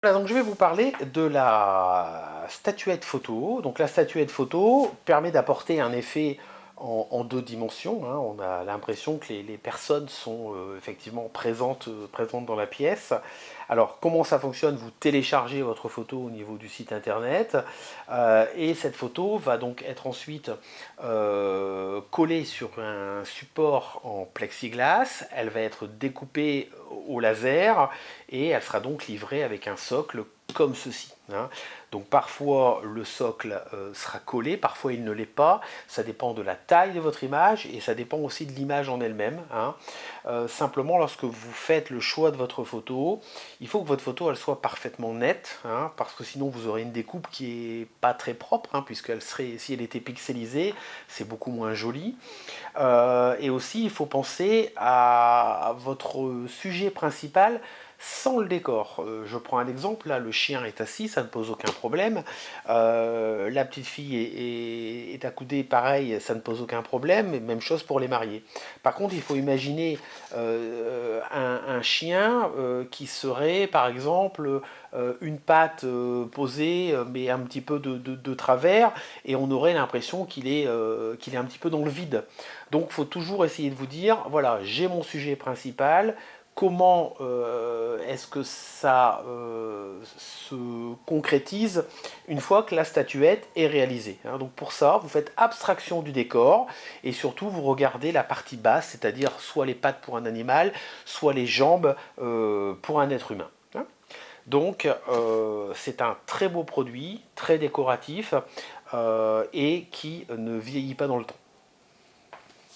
Voilà, donc je vais vous parler de la statuette photo. Donc la statuette photo permet d'apporter un effet en deux dimensions, hein. On a l'impression que les personnes sont effectivement présentes dans la pièce. Alors comment ça fonctionne? Vous téléchargez votre photo au niveau du site internet et cette photo va donc être ensuite collée sur un support en plexiglas. Elle va être découpée au laser et elle sera donc livrée avec un socle comme ceci, hein. Donc parfois le socle sera collé, parfois il ne l'est pas, ça dépend de la taille de votre image et ça dépend aussi de l'image en elle-même, hein. Simplement lorsque vous faites le choix de votre photo, il faut que votre photo elle soit parfaitement nette, hein, parce que sinon vous aurez une découpe qui est pas très propre, hein, puisqu'elle serait, si elle était pixelisée, c'est beaucoup moins joli. Et aussi, il faut penser à votre sujet principal sans le décor. Je prends un exemple, là, le chien est assis, ça ne pose aucun problème. La petite fille est accoudée, pareil, ça ne pose aucun problème. Et même chose pour les mariés. Par contre, il faut imaginer un chien qui serait, par exemple, une patte posée, mais un petit peu de travers, et on aurait l'impression qu'il est un petit peu dans le vide. Donc il faut toujours essayer de vous dire, voilà, j'ai mon sujet principal, comment est-ce que ça se concrétise une fois que la statuette est réalisée, hein. Donc pour ça, vous faites abstraction du décor et surtout vous regardez la partie basse, c'est-à-dire soit les pattes pour un animal, soit les jambes pour un être humain, hein. Donc c'est un très beau produit, très décoratif et qui ne vieillit pas dans le temps.